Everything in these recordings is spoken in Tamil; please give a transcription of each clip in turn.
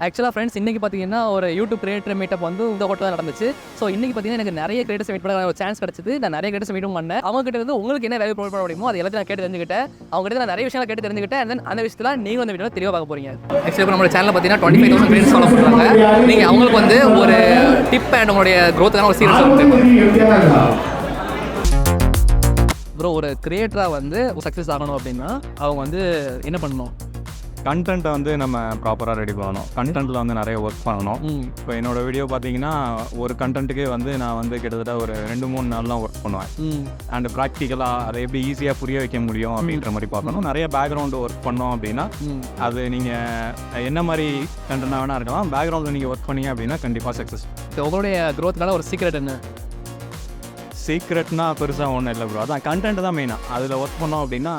ஆக்சுவலாக ஃப்ரெண்ட்ஸ் இன்றைக்கி பார்த்தீங்கன்னா ஒரு யூடியூப் கிரியேட்டர் மீட்டப் வந்து இந்த ஹோட்டல் தான் நடந்துச்சு. ஸோ இன்றைக்கி பார்த்தீங்கன்னா எனக்கு நிறைய கிரியேட்டர்ஸ் மீட் பண்ண ஒரு சான்ஸ் கிடச்சிது. நான் நிறைய கிரியேட்டர்ஸ் மீட்டும் பண்ணேன். அவங்ககிட்ட வந்து உங்களுக்கு என்ன வேல்யூ ப்ரொவைட் பண்ண முடியுமோ அது எல்லாத்தையும் நான் கேட்டு தெரிஞ்சுக்கிட்டேன். அவங்ககிட்ட நான் நிறைய விஷயங்கள் கேட்டு தெரிஞ்சுக்கிட்டேன். அண்ட் தென் அந்த விஷயத்தில் நீங்கள் வந்து வீடியோ தெளிவாக பார்க்க போகிறீங்க. ஆக்சுவலாக இப்போ நம்மளோட சேனலில் பார்த்தீங்கன்னா 25,000 கிரியேட்டர்ஸ் ஃபாலோ பண்ணுறாங்க. நீங்கள் அவங்களுக்கு வந்து ஒரு டிப் அண்ட் உங்களுடைய க்ரோத்துக்கான ஒரு சீரியஸ் ப்ரோ, ஒரு கிரியேட்டராக வந்து சக்ஸஸ் ஆகணும் அப்படின்னா அவங்க வந்து என்ன பண்ணணும்? கண்டென்ட்டை வந்து நம்ம ப்ராப்பராக ரெடி பண்ணணும். கண்டென்ட்டில் வந்து நிறைய ஒர்க் பண்ணணும். இப்போ என்னோடய வீடியோ பார்த்தீங்கன்னா ஒரு கண்டென்ட்டுக்கே வந்து நான் வந்து கிட்டத்தட்ட ஒரு 2-3 நாள்லாம் ஒர்க் பண்ணுவேன். அண்ட் ப்ராக்டிக்கலாக அதை எப்படி ஈஸியாக புரிய வைக்க முடியும் அப்படின்ற மாதிரி பார்க்கணும். நிறைய பேக்ரவுண்டு ஒர்க் பண்ணோம் அப்படின்னா அது நீங்கள் என்ன மாதிரி கண்டென்ட்டாக வேணால் இருக்கலாம். பேக்ரவுண்டில் நீங்கள் ஒர்க் பண்ணீங்க அப்படின்னா கண்டிப்பாக சக்ஸஸ். உங்களுடைய க்ரோத்துக்கான ஒரு சீக்ரெட் என்ன? சீக்ரெட்னா பெருசாக ஒன்றும் இல்லை ப்ரோ. அதான் கண்டென்ட் தான் மெயினாக. அதில் ஒர்க் பண்ணோம் அப்படின்னா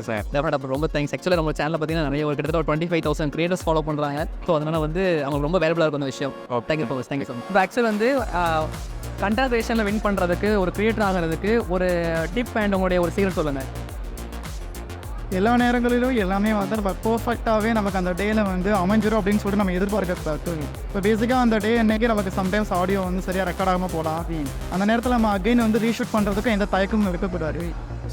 சார் ரொம்ப தேங்க்ஸ். ஆக்சுவலாக நம்ம சேனலில் பார்த்தீங்கன்னா நிறைய ஒரு கிட்டத்தட்ட ஒரு 25,000 கிரியேட்டர்ஸ் ஃபாலோ பண்ணுறாங்க. ஸோ அதனால் வந்து அவங்க ரொம்ப வேல்யூபிளாக இருக்கும் அந்த விஷயம். Thank you so much. இப்போ ஆக்சுவலாக வந்து கண்டென்ட் கிரியேஷனில் வின் பண்ணுறதுக்கு ஒரு கிரியேட்டர் ஆகிறதுக்கு ஒரு டிப் அண்ட் உங்களுடைய ஒரு சீக்ரெட் சொல்லுங்கள். எல்லா நேரங்களிலும் எல்லாமே வந்து நம்ம பர்ஃபெக்டாகவே நமக்கு அந்த டேயில் வந்து அமைஞ்சிடும் அப்படின்னு சொல்லிட்டு நம்ம எதிர்பார்க்கக்கூடாது. இப்போ பேசிக்காக அந்த டே அன்னைக்கு நமக்கு சம்டைம்ஸ் ஆடியோ வந்து சரியாக ரெக்கார்ட் ஆகாமல் போகலாம். அந்த நேரத்தில் நம்ம அகைன் வந்து ரீஷூட் பண்ணுறதுக்கு எந்த தயக்கமும் இருக்கக்கூடாது.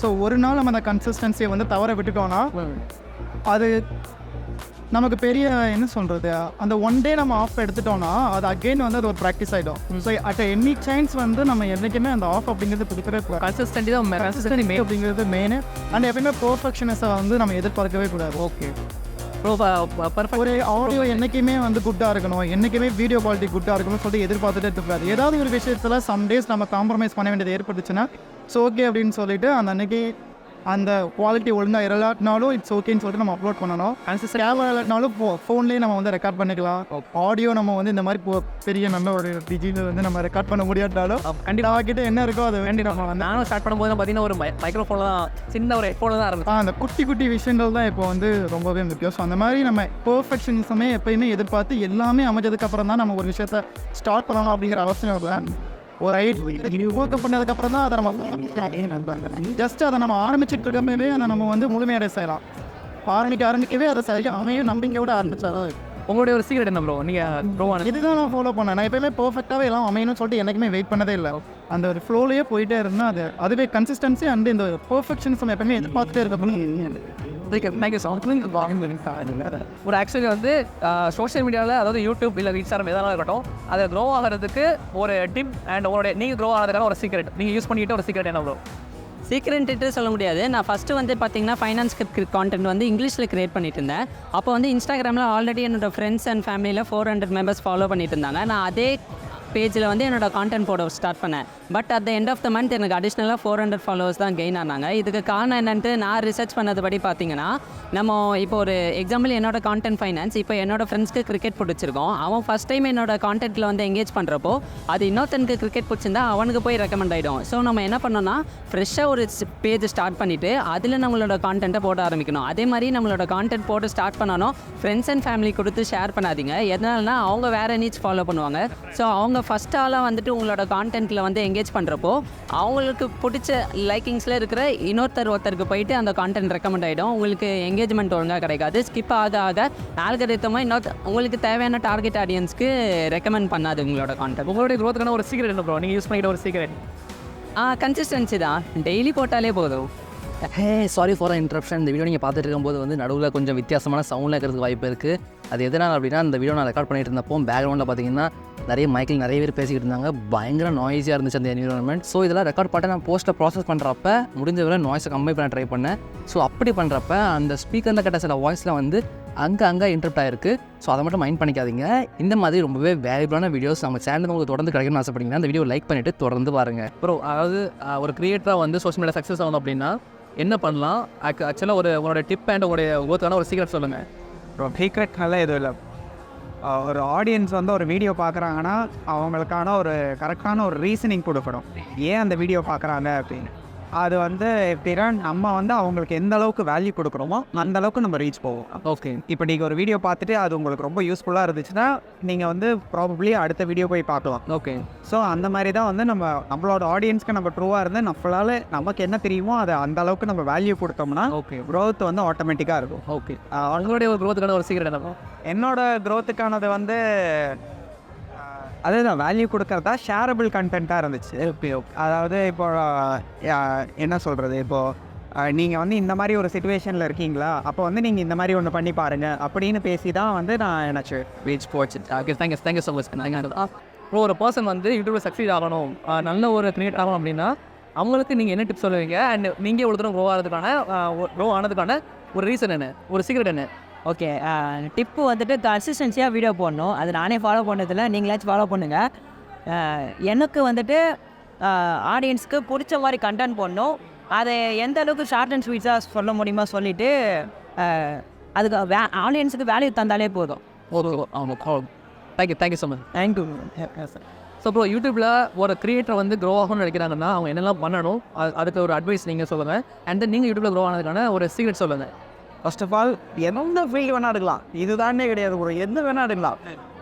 ஸோ ஒரு நாள் நம்ம அந்த கன்சிஸ்டன்சியை வந்து தவற விட்டுட்டோம்னா அது நமக்கு பெரிய என்ன சொல்கிறது, அந்த ஒன் டே நம்ம ஆஃப் எடுத்துட்டோம்னா அது அகெயின் வந்து அது ஒரு ப்ராக்டிஸ் ஆகிடும். ஸோ அட் எனி சான்ஸ் வந்து நம்ம என்றைக்குமே அந்த ஆஃப் அப்படிங்கிறது பிடிக்கவே கூடாது. கன்சிஸ்டன்சி தான் அப்படிங்கிறது மெயின். அண்ட் எப்பயுமே பர்ஃபெக்ஷனஸை வந்து நம்ம எதிர்பார்க்கவே கூடாது. ஓகே, ஒரு ஆடியோ என்றைக்குமே வந்து குட்டாக இருக்கணும், என்றைக்குமே வீடியோ குவாலிட்டி குட்டாக இருக்கணும்னு சொல்லிட்டு எதிர்பார்த்துட்டே இருக்கக்கூடாது. ஏதாவது ஒரு விஷயத்தில் சம் டேஸ் நம்ம காம்ப்ரமைஸ் பண்ண வேண்டியது ஏற்பட்டுச்சுன்னா ஸோ ஓகே அப்படின்னு சொல்லிட்டு அந்த அன்னைக்கு அந்த குவாலிட்டி ஒழுங்காக இல்லாட்டினாலும் இட்ஸ் ஓகேன்னு சொல்லிட்டு நம்ம அப்லோட் பண்ணணும். கேமரா இல்லாட்டினாலும் ஃபோன்லேயே நம்ம வந்து ரெக்கார்ட் பண்ணிக்கலாம். ஆடியோ நம்ம வந்து இந்த மாதிரி பெரிய நல்ல ஒரு டிஜிட்டல் வந்து நம்ம ரெக்கார்ட் பண்ண முடியாட்டாலும் கண்டிப்பாக கிட்ட என்ன இருக்கோ அதை வேண்டி நம்ம வந்து நானும் ஸ்டார்ட் பண்ணும்போது பார்த்தீங்கன்னா ஒரு மைக்ரோஃபோனில் தான், சின்ன ஒரு ஹெட்ஃபோனில் தான் இருக்கும். அந்த குட்டி குட்டி விஷயங்கள் தான் இப்போ வந்து ரொம்பவே முக்கியம். ஸோ அந்த மாதிரி நம்ம பர்ஃபெக்ஷனிசமே எப்பயுமே எதிர்பார்த்து எல்லாமே அமைஞ்சதுக்கப்புறம் தான் நம்ம ஒரு விஷயத்த ஸ்டார்ட் பண்ணணும் அப்படிங்கிற அவசியம் இல்லை. ஒரு ஒர்க் பண்ணதுக்கப்புறம் தான் அதை நம்ம ஜஸ்ட் அதை நம்ம ஆரம்பிச்சுட்டு இருக்கவே அதை நம்ம வந்து முழுமையடை செய்யலாம். ஆரம்பிக்கவே அதை சரியாக அமையும் நம்பிக்கையோட ஆரம்பிச்சாதான். உங்களுடைய ஒரு சீக்ரெட் என்ன ப்ரோ? நீங்கள் இதுதான் நான் ஃபாலோ பண்ணேன். நான் எப்பயுமே பர்ஃபெக்டாகவே எல்லாம் அமையணும்னு சொல்லிட்டு எனக்குமே வெயிட் பண்ணதே இல்லை. அந்த ஒரு ஃப்ளோலேயே போயிட்டே இருந்தால் அதுவே கன்சிஸ்டன்சி அண்ட் இந்த பர்ஃபெக்ஷன்ஸ் எப்பயுமே எதிர்பார்த்துட்டே இருக்கணும். ஒரு ஆக்சுவலி வந்து சோஷியல் மீடியாவில், அதாவது யூடியூப் இல்லை இன்ஸ்டாகிராம் எதனால இருக்கட்டும், அதை க்ரோ ஆகிறதுக்கு ஒரு டிப் அண்ட் உங்களுடைய நீங்கள் க்ரோ ஆகிறதுக்கான ஒரு சீக்ரெட் நீங்கள் யூஸ் பண்ணிக்கிட்ட ஒரு சீக்ரெட் என்ன ப்ரோ? சீக்ரெண்ட்டு சொல்ல முடியாது. நான் ஃபஸ்ட்டு வந்து பார்த்திங்கன்னா ஃபைனான்ஸ் கான்டென்ட் வந்து இங்கிலீஷில் க்ரியேட் பண்ணிட்டு இருந்தேன். அப்போ வந்து இன்ஸ்டாகிராமில் ஆல்ரெடி என்னோடய ஃப்ரெண்ட்ஸ் அண்ட் ஃபேமிலியில் 400 மெம்பர்ஸ் ஃபாலோ பண்ணிட்டு இருந்தாங்க. நான் அதே பேஜில் வந்து என்னோடய கான்டென்ட் போட ஸ்டார்ட் பண்ணேன். But at the end of the month எனக்கு அடிஷ்னலாக 400 ஃபாலோவர்ஸ் தான் கெயின் ஆனாங்க. இதுக்கு காரணம் என்னன்ட்டு நான் ரிசர்ச் பண்ணதுபடி பார்த்தீங்கன்னா, நம்ம இப்போ ஒரு எக்ஸாம்பிள் என்னோட கான்டென்ட் ஃபைனான்ஸ், இப்போ என்னோடய ஃப்ரெண்ட்ஸ்க்கு கிரிக்கெட் பிடிச்சிருக்கோம். அவன் ஃபஸ்ட் டைம் என்னோட கான்டென்ட்டில் வந்து எங்கேஜ் பண்ணுறப்போ அது இன்னொருத்தனுக்கு கிரிக்கெட் பிடிச்சிருந்தா அவனுக்கு போய் ரெக்கமெண்ட் ஆகிடும். ஸோ நம்ம என்ன பண்ணோன்னா ஃப்ரெஷ்ஷாக ஒரு பேஜ் ஸ்டார்ட் பண்ணிவிட்டு அதில் நம்மளோட கான்டென்ட்டை போட ஆரம்பிக்கணும். அதே மாதிரி நம்மளோட கான்டென்ட் போட்டு ஸ்டார்ட் பண்ணாலும் ஃப்ரெண்ட்ஸ் அண்ட் ஃபேமிலி கொடுத்து ஷேர் பண்ணாதீங்க. எதனாலனா அவங்க வேறு நீட்ஸ் ஃபாலோ பண்ணுவாங்க. ஸோ அவங்க ஃபஸ்ட் ஆளாக வந்துட்டு உங்களோட கான்டென்ட்டில் வந்து எங்கேஜ் பண்ணுறப்போ அவங்களுக்கு பிடிச்ச லைக்கிங்ஸில் இருக்கிற ஒருத்தருக்கு போயிட்டு அந்த கான்டென்ட் ரெக்கமெண்ட் ஆகிடும். உங்களுக்கு எங்கேஜ்மெண்ட் ஒழுங்காக கிடைக்காது. ஸ்கிப் ஆக ஆல்கரிதமாக உங்களுக்கு தேவையான டார்கெட் ஆடியன்ஸ்க்கு ரெக்கமெண்ட் பண்ணாது உங்களோட கான்டென்ட். உங்களுடைய க்ரோத்துக்கான ஒரு சீக்ரெட் என்ன ப்ரோ? நீங்கள் யூஸ் பண்ணிக்கிட்ட ஒரு சீக்ரெட்? கன்சிஸ்டன்சி தான். டெய்லி போட்டாலே போதும். Sorry for interruption. இந்த வீடியோ நீங்கள் பார்த்துட்டு இருக்கும்போது வந்து நடுவில் கொஞ்சம் வித்தியாசமான சவுண்டில் இருக்கிறதுக்கு வாய்ப்பு இருக்குது. அது எதனால் அப்படின்னா, இந்த வீடியோ நான் ரெக்கார்ட் பண்ணிட்டு இருந்தப்போ பேக்ரவுண்டில் பார்த்தீங்கன்னா நிறைய மைக்கில் நிறைய பேர் பேசிக்கிட்டு இருந்தாங்க. பயங்கர நாய்ஸியாக இருந்துச்சு அந்த என்விரான்மெண்ட். ஸோ இதெல்லாம் ரெக்கார்ட் பண்ணி நான் போஸ்ட்டில் ப்ராசஸ் பண்ணுறப்ப முடிஞ்ச வரை நாய்ஸை கம்மி பண்ண ட்ரை பண்ணேன். ஸோ அப்படி பண்ணுறப்ப அந்த ஸ்பீக்கரில் கேட்ட சில வாய்ஸில் வந்து அங்கே இன்டரப்ட் ஆகிருக்கு. ஸோ அதை மட்டும் மைண்ட் பண்ணிக்காதீங்க. இந்த மாதிரி ரொம்பவே வேல்யூபிளான வீடியோஸ் நம்ம சேனலுக்கு உங்களுக்கு தொடர்ந்து கிடைக்கணும்னு ஆசைப்பட்டீங்கன்னா அந்த வீடியோ லைக் பண்ணிவிட்டு தொடர்ந்து பாருங்கள் ப்ரோ. அதாவது ஒரு கிரியேட்டராக வந்து சோஷியல் மீடியா சக்ஸஸ் ஆகணும் அப்படின்னா என்ன பண்ணலாம்? ஆக்சுவலாக உங்களோட டிப் அண்ட் உங்களுடைய ஒவ்வொருத்தான ஒரு சீக்ரெட் சொல்லுங்கள். சீக்ரெட்னால எதுவும் இல்லை. ஒரு ஆடியன்ஸ் வந்து ஒரு வீடியோ பார்க்குறாங்கன்னா அவங்களுக்கான ஒரு கரெக்டான ஒரு ரீசனிங் கொடுக்கணும். ஏன் அந்த வீடியோ பார்க்குறாங்க அப்படின்னு. அது வந்து எப்படின்னா நம்ம வந்து அவங்களுக்கு எந்த அளவுக்கு வேல்யூ கொடுக்குறோமோ அந்த அளவுக்கு நம்ம ரீச் போவோம். ஓகே. இப்போ நீங்கள் ஒரு வீடியோ பார்த்துட்டு அது உங்களுக்கு ரொம்ப யூஸ்ஃபுல்லாக இருந்துச்சுன்னா நீங்கள் வந்து ப்ராபப்ளி அடுத்த வீடியோ போய் பார்க்கலாம். ஓகே. ஸோ அந்த மாதிரி தான் வந்து நம்மளோட ஆடியன்ஸ்க்கு நம்ம ட்ரூவாக இருந்து நம்மளால் நமக்கு என்ன தெரியுமோ அதை அந்த அளவுக்கு நம்ம வேல்யூ கொடுத்தோம்னா ஓகே. க்ரோத் வந்து ஆட்டோமேட்டிக்காக இருக்கும். ஓகே. உங்களுடைய ஒரு க்ரோத்துக்கான ஒரு சீக்கிரம் என்ன? என்னோட க்ரோத்துக்கானது வந்து அதுதான் வேல்யூ கொடுக்கறதா ஷேரபிள் கண்டென்ட்டாக இருந்துச்சு. ஓகே. ஓகே. அதாவது இப்போ என்ன சொல்கிறது, இப்போது நீங்கள் வந்து இந்த மாதிரி ஒரு சுச்சுவேஷனில் இருக்கீங்களா, அப்போ வந்து நீங்கள் இந்த மாதிரி ஒன்று பண்ணி பாருங்கள் அப்படின்னு பேசி தான் வந்து நான் எனக்கு ரீச் போச்சு. ஓகே. Thank you so much. இப்போ ஒரு பர்சன் வந்து யூடியூப்பில் சக்சீட் ஆகணும், நல்ல ஒரு கிரியேட் ஆகணும் அப்படின்னா அவங்களுக்கு நீங்கள் என்ன டிப்ஸ் சொல்லுவீங்க? அண்ட் நீங்கள் ஒரு தூரம் க்ரோ ஆனதுக்கான ஒரு ரீசன் என்ன, ஒரு சீக்ரெட் என்ன? ஓகே. டிப்பு வந்துட்டு கன்சிஸ்டன்சியாக வீடியோ போடணும். அது நானே ஃபாலோ பண்ணதில்லை, நீங்களாச்சும் ஃபாலோ பண்ணுங்கள். எனக்கு வந்துட்டு ஆடியன்ஸ்க்கு பிடிச்ச மாதிரி கண்டென்ட் போடணும். அதை எந்த அளவுக்கு ஷார்ட் அண்ட் ஸ்வீட்ஸாக சொல்ல முடியுமா சொல்லிவிட்டு அதுக்கு ஆடியன்ஸுக்கு வேல்யூ தந்தாலே போதும். Thank you so much. Thank you. So இப்போ யூடியூப்பில் ஒரு கிரியேட்டர் வந்து க்ரோ ஆகணும்னு நினைக்கிறாங்கன்னா அவங்க என்னெல்லாம் பண்ணணும், அதுக்கு ஒரு அட்வைஸ் நீங்கள் சொல்லுங்கள். அண்ட் தென் நீங்கள் யூடியூப்பில் க்ரோ ஆனதுக்கான ஒரு சீக்ரெட் சொல்லுங்கள். ஃபர்ஸ்ட் ஆஃப் ஆல் எந்த ஃபீல்டு வேணால் எடுக்கலாம், இதுதானே கிடையாது ப்ரோ, எந்த வேணால் எடுக்கலாம்.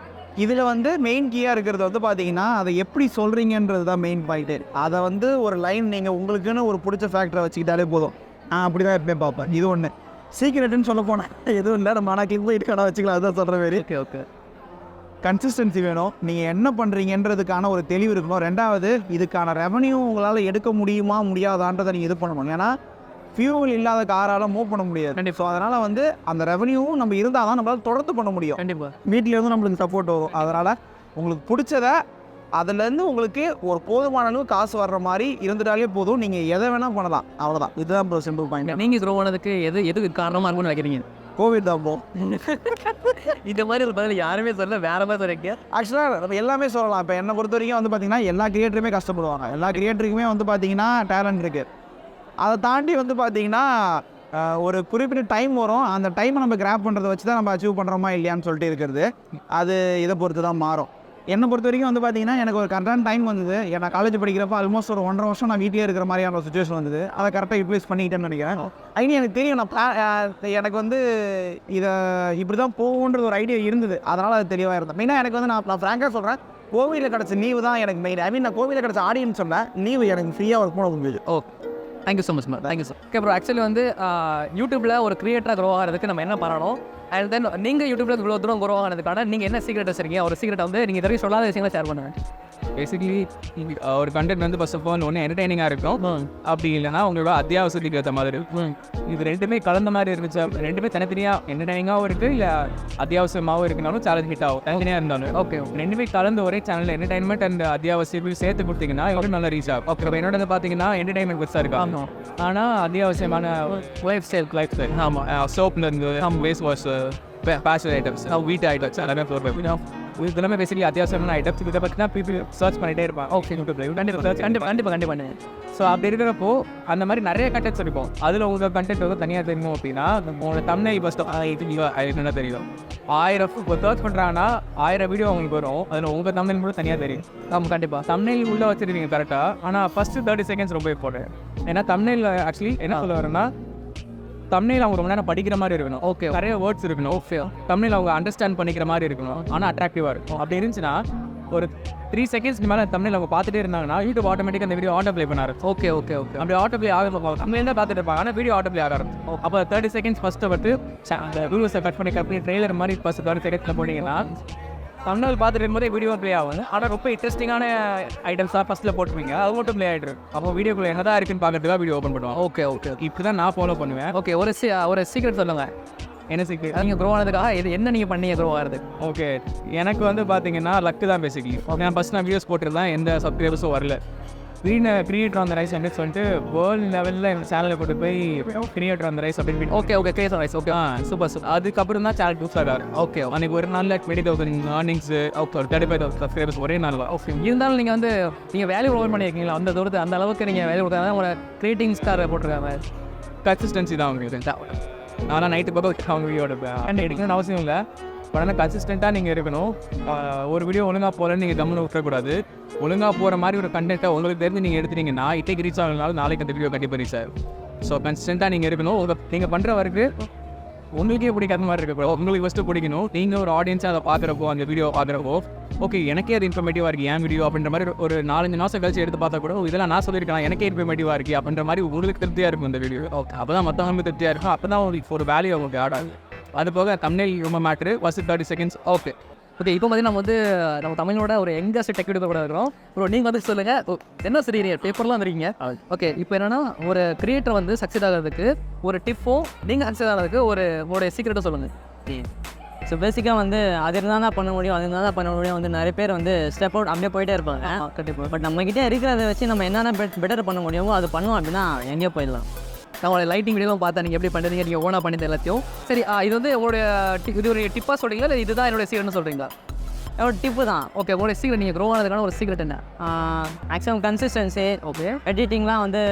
இதில் வந்து மெயின் கீயாக இருக்கிறது வந்து பார்த்தீங்கன்னா அதை எப்படி சொல்கிறீங்கன்றது தான் மெயின் பாயிண்ட்டு. அதை வந்து ஒரு லைன் நீங்கள் உங்களுக்குன்னு ஒரு பிடிச்ச ஃபேக்டரை வச்சுக்கிட்டாலே போதும். நான் அப்படி தான் எப்பயும் பார்ப்பேன். இது ஒன்று சீக்கிரட்டுன்னு சொல்ல போனேன், எதுவும் இல்லை, நம்ம ஆனால் கிளிக் போயிட்டு கடை வச்சுக்கலாம், அதுதான் சொல்கிற மாரி. ஓகே. ஓகே. கன்சிஸ்டன்சி வேணும், நீங்கள் என்ன பண்ணுறீங்கன்றதுக்கான ஒரு தெளிவு இருக்கணும். ரெண்டாவது, இதுக்கான ரெவன்யூ உங்களால் எடுக்க முடியுமா முடியாதான்றதை நீங்கள் இது பண்ணணும். ஏன்னா ஃபியூவல் இல்லாத காரால் மூவ் பண்ண முடியாது. கண்டிப்பாக. ஸோ அதனால் வந்து அந்த ரெவன்யூவும் நம்ம இருந்தால் தான் நம்மளால் தொடர்ந்து பண்ண முடியும். கண்டிப்பாக. வீட்டிலேருந்து நம்மளுக்கு சப்போர்ட் வரும். அதனால் உங்களுக்கு பிடிச்சதை அதுலேருந்து உங்களுக்கு ஒரு போதுமான அளவு காசு வர்ற மாதிரி இருந்துட்டாலே போதும், நீங்கள் எதை வேணால் பண்ணலாம். அவ்வளோதான், இதுதான் ப்ரோ சிம்பிள் பாயிண்ட். நீங்கள் க்ரோ ஆனதுக்கு எது காரணமாக இருக்கும்னு நினைக்கிறீங்க? கோவிட் தான் ப்ரோ. இந்த மாதிரி ஒரு பதில் யாருமே சொல்ல, வேறு மாதிரி சொல்லிக்க. ஆக்சுவலாக நம்ம எல்லாமே சொல்லலாம். இப்போ என்னை பொறுத்த வரைக்கும் வந்து பார்த்திங்கன்னா எல்லா கிரியேட்டருமே கஷ்டப்படுவாங்க, எல்லா கிரியேட்டருக்குமே வந்து பார்த்திங்கன்னா டேலண்ட் இருக்குது. அதை தாண்டி வந்து பார்த்திங்கன்னா ஒரு குறிப்பிட்ட டைம் வரும், அந்த டைமை நம்ம கிராப் பண்ணுறதை வச்சு தான் நம்ம அச்சீவ் பண்ணுறோமா இல்லையான்னு சொல்லிட்டு இருக்கிறது. அது இதை பொறுத்து தான் மாறும். என்னை பொறுத்த வரைக்கும் வந்து பார்த்திங்கன்னா எனக்கு ஒரு கரெக்டான டைம் வந்தது. நான் காலேஜ் படிக்கிறப்ப ஆல்மோஸ்ட் ஒரு 1.5 வருஷம் நான் வீட்டிலே இருக்கிற மாதிரியான ஒரு சுச்சுவேஷன் வந்தது. அதை கரெக்டாக யூட்டிலைஸ் பண்ணிக்கிட்டேன்னு நினைக்கிறேன். ஐடியா எனக்கு தெரியும், எனக்கு வந்து இதை இப்படி தான் போகுன்றது ஒரு ஐடியா இருந்தது. அதனால் அது தெளிவாக இருந்தேன். மெயினாக எனக்கு வந்து நான் ஃப்ராங்காக சொல்கிறேன், கோவிலில் கிடச்ச லீவு தான் எனக்கு மெயின். ஐ மீன் நான் கோவிலில் கிடச்ச ஆடியன்ஸ் சொன்னேன், லீவு எனக்கு ஃப்ரீயாக ஒர்க் பண்ண முடியுது. ஓ, thank you so much ma'am. Thank you sir. Okay bro, actually வந்து யூடியூப்பில் ஒரு கிரியேட்டராக க்ரோ ஆகிறதுக்கு நம்ம என்ன பண்ணணும், அண்ட் தென் நீங்கள் யூடியூப்பில் இவ்வளோ தூரம் க்ரோ ஆனதுக்கான நீங்கள் என்ன சீக்ரெட் வச்சுருக்கீங்க, ஒரு சீக்ரெட் வந்து நீங்கள் இதுவரைக்கும் சொல்லாத விஷயங்களை ஷேர் பண்ணுவேன். பேசிக்கலி ஒரு கண்டென்ட் வந்து ஃபர்ஸ்ட் ஆஃப் ஆல் ஒன்று என்டர்டைனிங்காக இருக்கும், அப்படி இல்லைனா உங்களோட அத்தியாவசியத்துக்கு ஏற்ற மாதிரி இருக்கும். இது ரெண்டுமே கலந்த மாதிரி இருந்துச்சு. ரெண்டுமே தனித்தனியாக என்டர்டைனிங்காகவும் இருக்குது, இல்லை அத்தியாவசியமாகவும் இருக்குனாலும் சேலஞ்ச் ஹிட் ஆகும். தனித்தனியாக இருந்தாலும் ஓகே, ரெண்டுமே கலந்து ஒரே சேனலில் என்டர்டைன்மெண்ட் அண்ட் அத்தியாவசியம் சேர்த்து கொடுத்தீங்கன்னா எவ்வளோ நல்லா ரீச் ஆகும். ஓகே, என்னோட பார்த்தீங்கன்னா என்டர்டைன்மெண்ட் பெருசாக இருக்கும், ஆனால் அத்தியாவசியமான லைஃப் ஸ்டைல் ஆமாம், சோப்லேருந்து வேஸ்ட் வாஷ், பேஷன் ஐட்டம்ஸ், வீட்டு ஐட்டம்ஸ் எல்லாமே போடுவேன். இதெல்லாமே பேசிக்கலி அத்தியாவசியமான ஐட்டம்ஸ். இதை பற்றினா பீப்பிள் சர்ச் பண்ணிகிட்டே இருப்பான். ஓகே, கண்டிப்பாக. ஸோ அப்படி இருக்கிறப்போ அந்த மாதிரி நிறைய கண்டென்ட்ஸ் இருக்கும். அதில் உங்கள் கண்டென்ட் வந்து தனியாக தெரியும் அப்படின்னா உங்களோட தமிழ் ஃபஸ்ட்டு என்னென்ன தெரியும். 1000 இப்போ சர்ச் பண்ணுறாங்கன்னா 1000 வீடியோ உங்களுக்கு வரும், அதில் உங்கள் தமிழ் கூட தனியாக தெரியும். நம்ம கண்டிப்பாக தமிழ் உள்ளே வச்சுருக்கீங்க கரெக்டாக. ஆனால் ஃபஸ்ட்டு 30 செகண்ட்ஸ் ரொம்ப இம்பார்ட்டன்ட். ஏன்னா தமிழில் ஆக்சுவலி என்ன சொல்ல வரேன்னா, தமிழில் அவங்க ரொம்ப நேரம் படிக்கிற மாதிரி இருக்கணும். ஓகே, நிறைய வேர்ட்ஸ் இருக்கணும். ஓகே, தமிழில் அவங்க அண்டர்ஸ்டாண்ட் பண்ணிக்கிற மாதிரி இருக்கணும், ஆனால் அட்ராக்டிவாக இருக்கும். அப்படி இருந்துச்சுன்னா ஒரு 3 செகண்ட்ஸ்க்கு மேலே தமிழில் அவங்க பார்த்துட்டே இருந்தாங்கன்னா யூடியூப் ஆட்டோமேட்டிக்காக அந்த வீடியோ ஆட்டோ ப்ளே பண்ணாரு. ஓகே, அப்படி ஆட்டோ ப்ளே ஆக தமிழில் தான் பார்த்துட்டு இருப்பாங்க, ஆனால் வீடியோ ஆட்டோ ப்ளே ஆக ஆரம்பிச்சு. அப்போ 30 செகண்ட்ஸ் ஃபஸ்ட்டு வந்து அந்த வீடியோஸை கட் பண்ணி ட்ரெய்லர் மாதிரி ஃபஸ்ட்டு 30 செகண்ட்ஸில் போனீங்கன்னா தமிழ் பார்த்துட்டு இருக்கும்போதே வீடியோ ப்ளே ஆகும். ஆனால் ரொம்ப இன்ட்ரெஸ்டிங்கான ஐட்டம்ஸாக ஃபஸ்ட்டில் போட்டுருவீங்க, அது மட்டும் ப்ளே ஆகிட்டு. அப்போ வீடியோக்குள்ளே என்ன தான் இருக்குன்னு பார்க்கறதுக்காக வீடியோ ஓப்பன் பண்ணுவோம். ஓகே, இப்படி தான் நான் ஃபாலோ பண்ணுவேன். ஓகே, ஒரு சீக்ரெட் சொல்லுங்கள். என்ன சீக்ரெட்? நீங்கள் க்ரோ ஆனதுக்காக இது என்ன நீங்கள் பண்ணீங்க க்ரோ ஆகிறது? ஓகே, எனக்கு வந்து பார்த்தீங்கன்னா லக்கு தான் பேசிக்கலி. நான் ஃபஸ்ட் நான் வீடியோஸ் போட்டிருந்தேன், எந்த சப்ஸ்கிரைபர்ஸும் வரல. கிரியேட்டர் ஆன் த ரைஸ் அப்படின்னு சொல்லிட்டு வேர்ல்டு லெவலில் எங்கள் சேனலில் கொண்டு போய் கிரியேட்டர் ஆன் த ரைஸ் அப்படின்னு. Okay, creator rice. Okay, super. அதுக்கப்புறம் தான் சேனல் பூஸ்ட் ஆகாரு. ஓகே, அன்றைக்கி ஒரு நாளில் 20,000 ஏர்னிங்ஸு, ஓகே, 35,000 சப்ஸ்கிரைபர்ஸ் ஒரே நாள். ஓகே, இருந்தாலும் நீங்கள் வந்து நீங்கள் வேல்யூ ஓவர் பண்ணியிருக்கீங்களா அந்த தூரத்தை, அந்த அளவுக்கு நீங்கள் வேல்யூ கொடுத்தா உங்களோட கிரியேட்டிங் ஸ்டார் போட்டிருக்காங்க. கன்சிஸ்டன்சி தான் உங்களுக்கு. ஆனால் நைட்டு பார்க்க அவங்க வீடியோட எடுக்கணும்னு அவசியம் இல்லை. ஆனால் கன்சிஸ்டண்ட்டாக நீங்கள் இருக்கணும். ஒரு வீடியோ ஒழுங்காக போகலன்னு நீங்கள் கம்முன்னு விட்டுறக்கூடாது. ஒழுங்காக போகிற மாதிரி ஒரு கண்டென்ட்டை உங்களுக்கு தெரிஞ்சு நீங்கள் எடுத்துட்டீங்கன்னா இன்றைக்கு ரீச் ஆகலனாலும் நாளைக்கு அந்த வீடியோ கண்டிப்பாக ரீச் ஆகும். ஸோ கன்சிஸ்டண்ட்டாக நீங்கள் இருக்கணும். நீங்கள் பண்ணுற வரைக்கு உங்களுக்கே பிடிக்காத மாதிரி இருக்கக்கூடாது. உங்களுக்கு ஃபஸ்ட்டு பிடிக்கணும். நீங்கள் ஒரு ஆடியன்ஸாக அதை பார்க்குறப்போ, அந்த வீடியோ பார்க்குறப்போ, ஓகே எனக்கே அது இன்ஃபர்மேட்டிவாக இருக்குது ஏன் வீடியோ அப்படின்ற மாதிரி ஒரு 4-5 மாதம் கழிச்சு எடுத்து பார்த்தா கூட இதெல்லாம் நான் சொல்லியிருக்கேன் எனக்கே இன்ஃபர்மேட்டிவாக இருக்குது அப்படின்ற மாதிரி உங்களுக்கு திருப்தியாக இருக்கும் இந்த வீடியோ. ஓகே அப்போ தான் மற்றவங்களுக்கு திருப்தியாக இருக்கும். அப்போ தான் உங்களுக்கு ஒரு வேல்யூ உங்களுக்கு ஆட் ஆகுது. அது போக தம்ப்நெயில் ரொம்ப matter. First 30 seconds okay. Okay இப்போ பார்த்தீங்கன்னா நம்ம வந்து நம்ம தமிழோட ஒரு யங்கஸ்ட் டெக் யூடியூபர் கூட இருக்கிறோம். ப்ரோ நீங்கள் வந்து சொல்லுங்கள் என்ன சரி பேப்பர்லாம் வந்துருக்கீங்க. ஓகே இப்போ என்னென்னா ஒரு கிரியேட்டர் வந்து சக்ஸஸ் ஆகிறதுக்கு ஒரு டிப்போ, நீங்கள் சக்ஸஸ் ஆகிறதுக்கு உங்களுடைய சீக்ரெட்டை சொல்லுங்கள். ஸோ பேசிக்காக வந்து அது இருந்தால் தான் பண்ண முடியும், அது இருந்தால் தான் பண்ண முடியும். வந்து நிறைய பேர் வந்து ஸ்டெப் அவுட் அப்படியே போயிட்டே இருப்பாங்க. கண்டிப்பாக. பட் நம்மக்கிட்டே இருக்கிறத வச்சு நம்ம என்னென்ன பெட்டர் பண்ண முடியுமோ அது பண்ணுவோம் அப்படின்னா எங்கேயோ போயிடலாம். நம்மளோட லைட்டிங் வீடியோலாம் பார்த்தா நீங்கள் எப்படி பண்ணுறீங்க, நீங்கள் ஓனாக பண்ணிட்டு எல்லாத்தையும் சரி. இது வந்து உங்களுடைய இது ஒரு டிப்பாக சொல்கிறீங்களா இல்லை இதுதான் என்னுடைய சீக்ரெட்னு சொல்கிறீங்களா? ஒரு டிப்பு தான். ஓகே உங்களுடைய சீக்ரெட் நீங்கள் க்ரோ ஆனதுக்கான ஒரு சீக்ரெட் என்ன? Maximum consistency. ஓகே எடிட்டிங்லாம் வந்து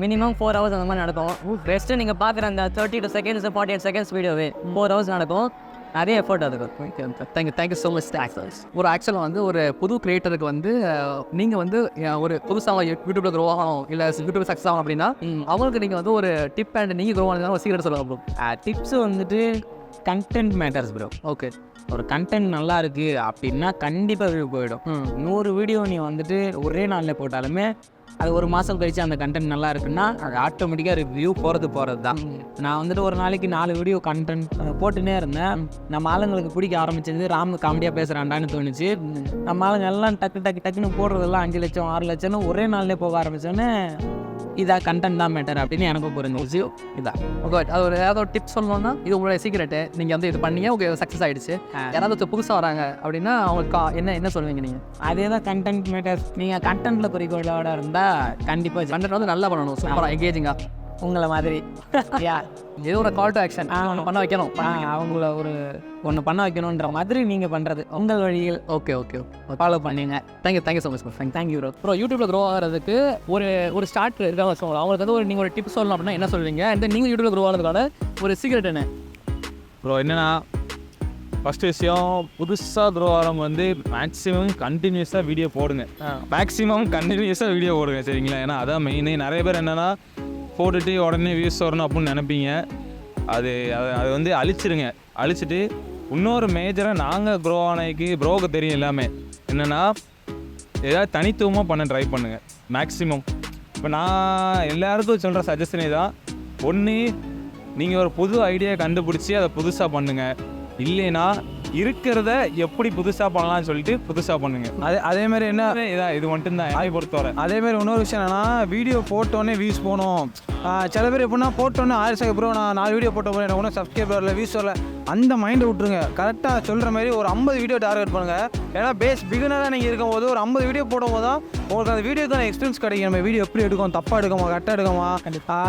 மினிமம் 4 hours அந்த மாதிரி நடக்கும். பெஸ்ட்டு நீங்கள் பார்க்குற அந்த 32 seconds 48 seconds வீடியோவே 4 hours நடக்கும். நிறைய எஃபர்ட் அதுக்கு. Okay thank you so much. ஒரு ஆக்சுவலாக வந்து ஒரு புது கிரியேட்டருக்கு வந்து நீங்கள் வந்து ஒரு புதுசாக யூடியூப்பில் க்ரோ ஆகணும் இல்லை யூடியூப் சக்ஸஸ் ஆகும் அப்படின்னா அவங்களுக்கு நீங்கள் வந்து ஒரு டிப் அண்ட் நீங்கள் க்ரோ ஆனதுக்கான ஒரு சீக்ரெட் சொல்லுங்கள் ப்ரோ. டிப்ஸு வந்துட்டு கண்டென்ட் மேட்டர்ஸ் ப்ரோ. ஓகே ஒரு கண்டென்ட் நல்லா இருக்குது அப்படின்னா கண்டிப்பாக வியூ போயிடும். 100 வீடியோ நீ வந்துட்டு ஒரே நாளில் போட்டாலுமே அது ஒரு மாதம் கழிச்சு அந்த கண்டென்ட் நல்லா இருக்குன்னா அது ஆட்டோமேட்டிக்காக ரிவ்யூ போகிறது தான். நான் வந்துட்டு ஒரு நாளைக்கு 4 வீடியோ கண்டென்ட் போட்டுனே இருந்தேன். நம்ம ஆளுங்களுக்கு பிடிக்க ஆரம்பிச்சது. ராம் காமெடியாக பேசுகிறான்டான்னு தோணுச்சு. நம்ம ஆளுங்க எல்லாம் டக்குன்னு போடுறதெல்லாம் 5 லட்சம் 6 லட்சம்னு ஒரே நாள்லேயே போக ஆரம்பித்தோன்னே இதாக கண்டென்ட் தான் மேட்டர் அப்படின்னு எனக்கு புரிஞ்சு இதான். ஓகே அது ஒரு ஏதாவது ஒரு டிப்ஸ் சொல்லணும்னா இது உங்களுடைய சீக்ரெட்டு, நீங்கள் வந்து இது பண்ணீங்க ஓகே சக்ஸஸ் ஆகிடுச்சு. யாராவது புதுசாக வராங்க அப்படின்னா அவங்களுக்கு என்ன சொல்லுவீங்க நீங்கள்? அதே தான் கண்டென்ட் மேட்டர். நீங்கள் கண்டென்ட்டில் குறிக்கோளோட இருந்தால் கண்டிப்பாக கண்டென்ட் வந்து நல்லா பண்ணணும், சூப்பராக எங்கேஜிங்காக உங்களை மாதிரி ஏதோ ஒரு கால் டு ஆக்ஷன் பண்ண வைக்கணும். அவங்கள ஒன்று பண்ண வைக்கணுன்ற மாதிரி நீங்கள் பண்ணுறது உங்கள் வழியில். ஓகே ஃபாலோ பண்ணுங்க. Thank you so much bro. Thank you bro. யூடியூப்பில் க்ரோ ஆகிறதுக்கு ஒரு ஸ்டார்ட் இருக்காங்க சொல்லலாம். அவங்களுக்கு வந்து நீங்கள் ஒரு டிப் சொல்லணும் அப்படின்னா என்ன சொல்வீங்க? அண்ட் நீங்கள் யூடியூப்பில் க்ரோ ஆகிறதுக்கான ஒரு சீக்ரெட் என்ன ப்ரோ? என்னென்னா ஃபஸ்ட்டு விஷயம் புதுசாக க்ரோ ஆகிறவங்க வந்து மேக்ஸிமம் கண்டினியூஸாக வீடியோ போடுங்க. வீடியோ போடுங்க சரிங்களா? ஏன்னா அதான் மெயினே. நிறைய பேர் என்னென்னா போட்டுட்டு உடனே வியூஸ் வரணும் அப்படின்னு நினைப்பீங்க. அது வந்து அழிச்சிட்டு இன்னொரு மேஜராக நாங்கள் க்ரோ ஆனதுக்கு ப்ரோவுக்கு தெரியும் எல்லாமே என்னென்னா ஏதாவது தனித்துவமாக பண்ண ட்ரை பண்ணுங்கள் மேக்ஸிமம். இப்போ நான் எல்லாருக்கும் சொல்கிற சஜஷனே தான். ஒன்று நீங்கள் ஒரு புது ஐடியா கண்டுபிடிச்சி அதை புதுசாக பண்ணுங்கள். இல்லைன்னா இருக்கிறத எப்படி புதுசாக பண்ணலாம்னு சொல்லிட்டு புதுசாக பண்ணுங்கள். அதேமாதிரி என்ன இது மட்டும்தான் அதை பொறுத்தவரை. அதேமாதிரி இன்னொரு விஷயம் என்னென்னா வீடியோ போட்டோன்னே வியூஸ் போகணும். சில பேர் எப்படின்னா போட்டோன்னே 1000 ப்ரோ நான் 4 வீடியோ போட்ட போகிறேன் எனக்கு ஒன்றும் சப்ஸ்கிரைபர் வரல வியூஸ் வரல அந்த மைண்டை விட்டுருங்க. கரெக்டாக சொல்கிற மாதிரி ஒரு 50 வீடியோ டார்கெட் பண்ணுங்கள். ஏன்னா பிகினராக நீங்கள் இருக்கும்போது ஒரு 50 வீடியோ போடும் போது தான் உங்களுக்கு அந்த வீடியோக்கான எக்ஸ்பீரியன்ஸ் கிடைக்கும். நம்ம வீடியோ எப்படி எடுக்கும், தப்பாக எடுக்குமா கரெக்டாக எடுக்குமா,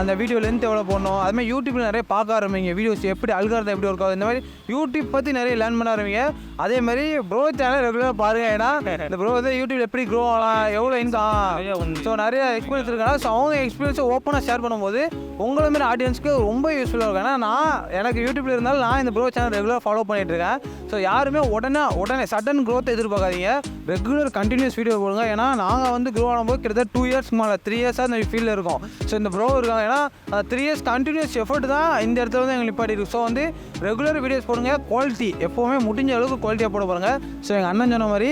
அந்த வீடியோ லென்த் எவ்வளோ போடணும். அதுமாதிரி யூடியூப்பில் நிறைய பார்க்க ஆரம்பிங்க. வீடியோஸ் எப்படி அல்காரத்தை எப்படி இருக்கும் இந்த மாதிரி யூடியூப் பற்றி நிறைய லேர்ன் பண்ண ஆரம்பிங்க. அதேமாதிரி ப்ரோ சேனல் ரெகுலராக பாருங்கள். ஏன்னா இந்த ப்ரோ வந்து யூடியூப்பில் எப்படி க்ரோ ஆகலாம், எவ்வளோ இன்கம், ஸோ நிறைய எக்ஸ்பீரியன்ஸ் இருக்காங்க. ஸோ அவங்க எக்ஸ்பீரியன்ஸை ஓப்பனாக ஷேர் பண்ணும்போது உங்களை மாதிரி ஆடியன்ஸ்க்கு ரொம்ப யூஸ்ஃபுல்லாக இருக்கும். ஏன்னா எனக்கு யூடியூப்பில் இருந்தாலும் நான் இந்த ப்ரோ சேனல் ரெகுலராக ஃபாலோ பண்ணிட்டு இருக்கேன். ஸோ யாருமே உடனே சடன் க்ரோத்தை எதிர்பார்க்காதீங்க. ரெகுலர் கண்டினியூஸ் வீடியோ போடுங்க. ஏன்னா நாங்கள் வந்து க்ரோ ஆகும்போது கிட்டத்தட்ட 2 years மேலே 3 years இந்த ஃபீல்டில் இருக்கும். ஸோ இந்த ப்ரோ இருக்காங்க. ஏன்னா 3 years கண்டினியூஸ் எஃபர்ட் தான் இந்த இடத்துல வந்து எங்களுக்கு நிப்பாட்டி இருக்குது. ஸோ வந்து ரெகுலர் வீடியோஸ் போடுங்க. குவாலிட்டி எப்போவுமே முடிஞ்ச அளவுக்கு குவாலிட்டியாக போட பாருங்க. ஸோ எங்கள் அண்ணன் சொன்ன மாதிரி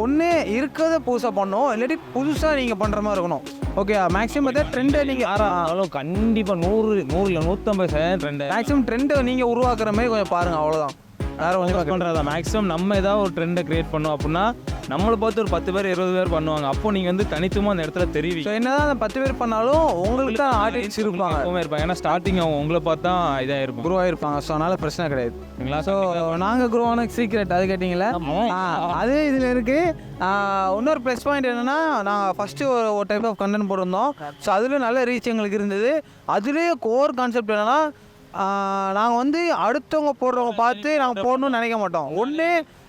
ஒன்று இருக்கிறத புதுசாக பண்ணணும், இல்லாட்டி புதுசாக நீங்கள் பண்ணுற மாதிரி இருக்கணும். ஓகே மேக்ஸிமம் பார்த்தா ட்ரெண்டை நீங்கள் கண்டிப்பாக 100 150% ட்ரெண்டு மேக்ஸிமம் ட்ரெண்டை நீங்கள் உருவாக்குற மாதிரி கொஞ்சம் பாருங்கள். அவ்வளோதான். வேறு ஒன்றும் பண்ணுறதா மேக்ஸிமம் நம்ம ஏதாவது ஒரு ட்ரெண்டை க்ரியேட் பண்ணோம் அப்படின்னா நம்மளை பார்த்து ஒரு 10 பேர் 20 பேர் பண்ணுவாங்க. அப்போ நீங்கள் வந்து தனித்துவமாக அந்த இடத்துல தெரிவி. ஸோ என்னதான் அந்த 10 பேர் பண்ணாலும் உங்களுக்கு தான் ஆர்டிஸ்ட் இருப்பாங்க, எப்பவுமே இருப்பாங்க. ஏன்னா ஸ்டார்டிங் அவங்க உங்களை பார்த்தா இதாக இருக்கும், க்ரோ ஆகிருப்பாங்க. ஸோ அதனால் பிரச்சனை கிடையாது. சரிங்களா? ஸோ நாங்கள் க்ரோ ஆன சீக்ரெட் அது கேட்டிங்களா? அது இதில் இருக்குது. இன்னொரு ப்ளஸ் பாயிண்ட் என்னென்னா நாங்கள் ஃபஸ்ட்டு ஒரு டைப் ஆஃப் கண்டென்ட் போட்டிருந்தோம். ஸோ அதில் நல்ல ரீச் எங்களுக்கு இருந்தது. அதுலேயே கோர் கான்செப்ட் என்னென்னா நாங்கள் வந்து அடுத்தவங்க போடுறவங்க பார்த்து நாங்கள் போடணும்னு நினைக்க மாட்டோம். ஒன்று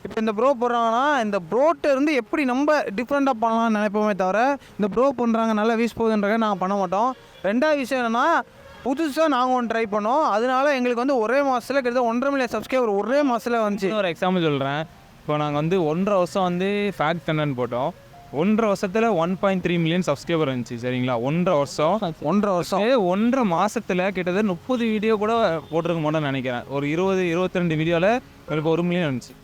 இப்போ இந்த ப்ரோ போடுறாங்கன்னா இந்த ப்ரோட்ட இருந்து எப்படி நம்ம டிஃப்ரெண்ட்டாக பண்ணலாம்னு நினைப்போமே தவிர இந்த ப்ரோ பண்ணுறாங்க நல்லா வீஸ் போகுதுன்றாங்க நாங்கள் பண்ண மாட்டோம். ரெண்டாவது விஷயம் என்னென்னா புதுசாக நாங்கள் ஒன்று ட்ரை பண்ணோம். அதனால எங்களுக்கு வந்து ஒரே மாதத்தில் கிட்டத்தட்ட 1.5 மில்லியன் சப்ஸ்கிரைபர் ஒரே மாதத்தில் வந்துச்சு. ஒரு எக்ஸாம்பிள் சொல்கிறேன். இப்போ நாங்கள் வந்து 1.5 வருஷம் வந்து ஃபேக்ட் கண்டென்ட் போட்டோம். 1.5 வருஷத்தில் 1.3 மில்லியன் சப்ஸ்கிரைபர் இருந்துச்சு. சரிங்களா, 1.5 வருஷம் 1.5 மாதத்தில் கிட்டத்தட்ட 30 வீடியோ கூட போட்டிருக்க மாட்டோம்னு நினைக்கிறேன். ஒரு 20-22 வீடியோவில் எனக்கு 1 மில்லியன் இருந்துச்சு.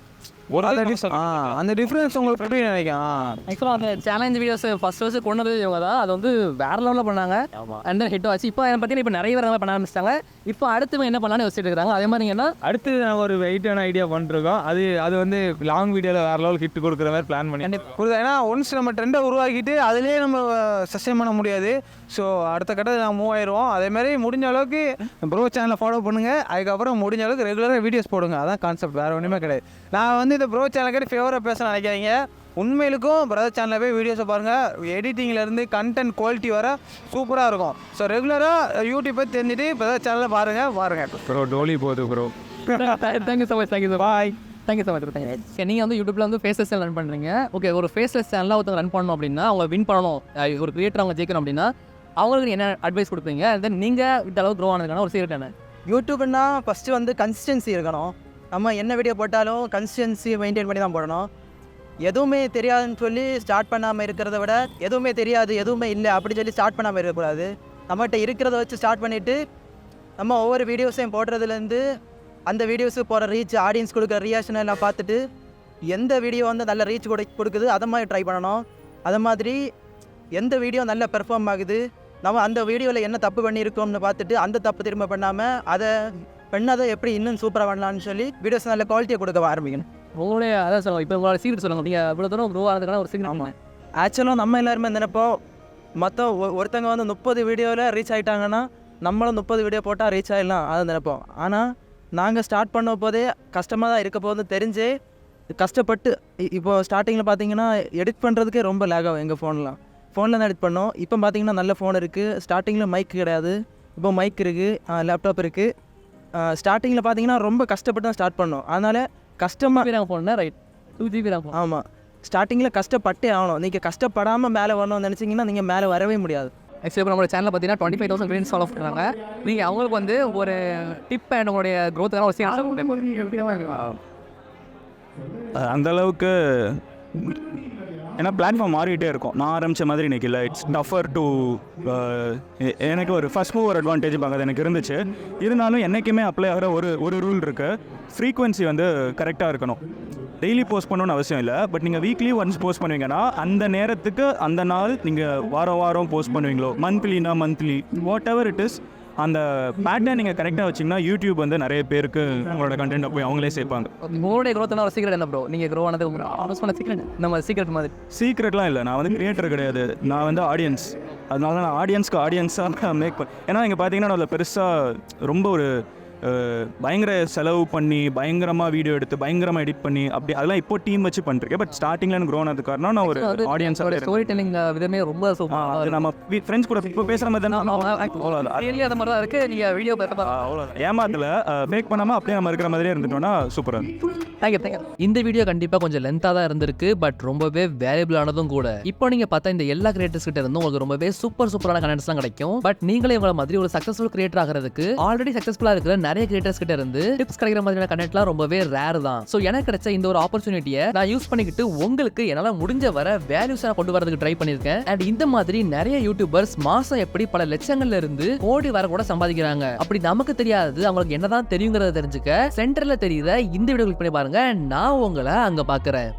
அந்த டிஃப்ரென்ஸ் உங்களுக்கு எப்படி நினைக்கிறேன்? ஆக்சுவலாக அந்த சேலஞ்ச் வீடியோஸ் ஃபர்ஸ்ட் கொண்டு வந்து இவங்க தான் அது வந்து வேறு லெவலில் பண்ணாங்க. அண்ட் தென் ஹிட் ஆச்சு. இப்போ பார்த்தீங்கன்னா இப்போ நிறைய பேர் பண்ண ஆரம்பிச்சிட்டாங்க. இப்போ அடுத்து என்ன பண்ணலான்னு யோசிச்சுட்டு இருக்காங்க. அதே மாதிரி என்ன அடுத்து நாங்கள் ஒரு வெயிட்டான ஐடியா பண்ணிருக்கோம். அது வந்து லாங் வீடியோவில் வேறு லெவல் ஹிட் கொடுக்குற மாதிரி பிளான் பண்ணி கொடுத்தா. ஏன்னா ஒன்ஸ் நம்ம ட்ரெண்டை உருவாக்கிட்டு அதுலேயே நம்ம சஸ்டெயின் பண்ண முடியாது. ஸோ அடுத்த கட்டத்தில் நாங்கள் மூவ் ஆயிடுவோம். அதேமாதிரி முடிஞ்ச அளவுக்கு ப்ரோ சேனலை ஃபாலோ பண்ணுங்கள். அதுக்கப்புறம் முடிஞ்ச அளவுக்கு ரெகுலராக வீடியோஸ் போடுங்க. அதான் கான்செப்ட், வேறு ஒன்றுமே கிடையாது. நான் வந்து இந்த ப்ரோ சேனல் கேட்டு ஃபேவராக பேச நினைக்காதீங்க. உண்மையிலுக்கும் பிரதர் சேனலில் போய் வீடியோஸை பாருங்கள். எடிட்டிங்லேருந்து கண்டென்ட் குவாலிட்டி வர சூப்பராக இருக்கும். ஸோ ரெகுலராக யூடியூப்பை தெரிஞ்சுட்டு பிரதர் சேனலில் பாருங்கள். ப்ரோ டோலி போகுது bro. Thank you so much. Bye. Thank you so much. நீங்கள் வந்து யூடியூப்பில் வந்து ஃபேஸ்லெஸ் சேனல் ரன் பண்ணுறீங்க. ஓகே, ஒரு ஃபேஸ்லெஸ் சேனலாக ஒருத்தவங்க ரன் பண்ணணும் அப்படின்னா, அவங்க வின் பண்ணணும், ஒரு கிரியேட்டர் அவங்க ஜெயிக்கணும் அப்படின்னா அவங்களுக்கு என்ன அட்வைஸ் கொடுப்பீங்க? தென் நீங்கள் இந்த அளவுக்கு க்ரோ ஆனதுக்கான ஒரு சீக்ரெட் என்ன? யூடியூப்னா ஃபஸ்ட்டு வந்து கன்சிஸ்டன்சி இருக்கணும். நம்ம என்ன வீடியோ போட்டாலும் கன்சிஸ்டன்சி மெயின்டைன் பண்ணி தான் போடணும். எதுவுமே தெரியாதுன்னு சொல்லி ஸ்டார்ட் பண்ணாமல் இருக்கிறத விட எதுவுமே தெரியாது, எதுவுமே இல்லை அப்படின்னு சொல்லி ஸ்டார்ட் பண்ணாமல் இருக்கக்கூடாது. நம்மகிட்ட இருக்கிறத வச்சு ஸ்டார்ட் பண்ணிவிட்டு நம்ம ஒவ்வொரு வீடியோஸையும் போடுறதுலேருந்து அந்த வீடியோஸுக்கு போகிற ரீச், ஆடியன்ஸ் கொடுக்குற ரியாக்ஷனை எல்லாம் பார்த்துட்டு எந்த வீடியோ வந்து நல்ல ரீச் கொடுக்குது அதை மாதிரி ட்ரை பண்ணணும். அது மாதிரி எந்த வீடியோ நல்ல பெர்ஃபார்ம் ஆகுது, நம்ம அந்த வீடியோவில் என்ன தப்பு பண்ணியிருக்கோம்னு பார்த்துட்டு அந்த தப்பு திரும்ப பண்ணாமல் அதை பண்ணாத எப்படி இன்னும் சூப்பராக பண்ணலான்னு சொல்லி வீடியோஸ் நல்ல குவாலிட்டியை கொடுக்க ஆரம்பிக்கணும். உங்களுடைய அதான் சொல்லுங்கள். இப்போ உங்களோட சீக்ரெட் சொல்லுங்கள். நீங்கள் இவ்வளோ தூரம் க்ரோ ஆனதுக்கான ஒரு சீக்ரெட். ஆமாம், ஆக்சுவலாக நம்ம எல்லாருமே நினைப்போம் மற்ற ஒருத்தங்க வந்து 30 வீடியோவில் ரீச் ஆகிட்டாங்கன்னா நம்மளும் 30 வீடியோ போட்டால் ரீச் ஆகிடலாம் அதை நினைப்போம். ஆனால் நாங்கள் ஸ்டார்ட் பண்ண போதே கஷ்டமாக தான் இருக்க போது தெரிஞ்சே கஷ்டப்பட்டு இப்போது ஸ்டார்டிங்கில் பார்த்தீங்கன்னா எடிட் பண்ணுறதுக்கே ரொம்ப லேக் ஆகும். எங்கள் ஃபோனில் தான் எடிட் பண்ணோம். இப்போ பார்த்தீங்கன்னா நல்ல ஃபோன் இருக்குது. ஸ்டார்டிங்கில் மைக் கிடையாது, இப்போ மைக் இருக்குது, லேப்டாப் இருக்குது. ஸ்டார்டிங்கில் பார்த்தீங்கன்னா ரொம்ப கஷ்டப்பட்டு தான் ஸ்டார்ட் பண்ணோம். அதனால் கஷ்டமாக ஃபோன்னா ரைட் 2GB தான். ஆமாம், ஸ்டார்டிங்கில் கஷ்டப்பட்டே ஆகணும். நீங்கள் கஷ்டப்படாமல் மேலே வரணும்னு நினச்சிங்கன்னா நீங்கள் மேலே வரவே முடியாது. ஆக்சுவலி இப்போ நம்மளோட சேனலில் பார்த்தீங்கன்னா 25,000 ஃப்ரெண்ட்ஸ் ஃபாலோ பண்ணுறாங்க. நீங்கள் அவங்களுக்கு வந்து ஒரு டிப் அண்ட் உங்களுடைய க்ரோத்துக்கான ஒரு அந்தளவுக்கு ஏன்னா பிளாட்ஃபார்ம் மாறிக்கிட்டே இருக்கும். நான் ஆரம்பித்த மாதிரி இன்றைக்கி இல்லை. இட்ஸ் டஃபர் டு எனக்கு ஒரு ஃபஸ்ட் மூவர் அட்வான்டேஜ் பார்க்குறது எனக்கு இருந்துச்சு. இருந்தாலும் என்றைக்குமே அப்ளை ஆகிற ஒரு ரூல் இருக்குது. ஃப்ரீக்வன்சி வந்து கரெக்டாக இருக்கணும். டெய்லி போஸ்ட் பண்ணணும்னு அவசியம் இல்லை. பட் நீங்கள் வீக்லி ஒன்ஸ் போஸ்ட் பண்ணுவீங்கன்னா அந்த நேரத்துக்கு அந்த நாள் நீங்கள் வாரம் போஸ்ட் பண்ணுவீங்களோ, மந்த்லினா monthly, whatever it is, அந்த பேட்டர்ன் நீங்கள் கரெக்டாக வச்சிங்கன்னா யூடியூப் வந்து நிறைய பேருக்கு உங்களோட கண்டென்ட்டை போய் அவங்களே சேர்ப்பாங்க. உங்களுடைய க்ரோத்னா ஒரு சீக்ரெட் என்ன ப்ரோ? நீங்கள் க்ரோ ஆனது யூஸ் பண்ண சீக்ரெட் நம்ம சீக்ரெட் மாதிரி? சீக்ரெட்லாம் இல்லை. நான் வந்து கிரியேட்டர் கிடையாது, நான் வந்து ஆடியன்ஸ். அதனால நான் ஆடியன்ஸாக மேக் ஏன்னா இங்கே பார்த்தீங்கன்னா அதில் பெருசாக ரொம்ப ஒரு பயங்கர செலவு பண்ணி பயங்கரமாக வீடியோ எடுத்து பயங்கரமாக எடிட் பண்ணி அப்படி அதெல்லாம் இப்போ டீம் வச்சு பண்ணிருக்கேன். பட் ஸ்டார்டிங்கில் எனக்கு க்ரோ ஆனது காரணம் நான் ஒரு ஆடியன்ஸோட ஸ்டோரி டெல்லிங் விதமே ரொம்ப அது நம்ம ஃப்ரெண்ட்ஸ் கூட இப்போ பேசுகிற மாதிரி தான் அது மாதிரி தான் இருக்குது. நீங்கள் வீடியோ அவ்வளோ ஏமாத்தில் மேக் பண்ணாமல் அப்படியே நம்ம இருக்கிற மாதிரியே இருந்துட்டோம்னா சூப்பராக. தேங்க்யூ. இந்த வீடியோ கண்டிப்பாக கொஞ்சம் லென்த்தாக தான் இருந்திருக்கு, பட் ரொம்பவே வேல்யூபிளானதும் கூட. இப்போ நீங்கள் பார்த்தா இந்த எல்லா கிரியேட்டர்ஸ் கிட்ட இருந்து உங்களுக்கு ரொம்பவே சூப்பரான கண்டென்ட்ஸ்லாம் கிடைக்கும். பட் நீங்களே உங்களை மாதிரி ஒரு சக்ஸஸ்ஃபுல் கிரியேட்டர் ஆகிறதுக்கு ஆல்ரெடி சக்ஸஸ்ஃபுல்லாக இருக்கிற நிறைய கிரியேட்டர்ஸ் கிட்ட இருந்து டிப்ஸ் கிடைக்கிற மாதிரியான கண்டென்ட்லாம் ரொம்பவே ரேர் தான். ஸோ எனக்கு கிடைச்ச இந்த ஒரு ஆப்பர்ச்சுனிட்டியை நான் யூஸ் பண்ணிக்கிட்டு உங்களுக்கு என்னால் முடிஞ்ச வர வேல்யூஸாக கொண்டு வரதுக்கு ட்ரை பண்ணியிருக்கேன். அண்ட் இந்த மாதிரி நிறைய யூடியூபர்ஸ் மாசம் எப்படி பல லட்சங்கள்ல இருந்து கோடி வர கூட சம்பாதிக்கிறாங்க. அப்படி நமக்கு தெரியாது, அவங்களுக்கு என்னதான் தெரியுங்கிறத தெரிஞ்சுக்க சென்டர்ல தெரியுத இந்த வீடியோ கிளிக் பண்ணி பாருங்க. நான் உங்களை அங்க பாக்குறேன்.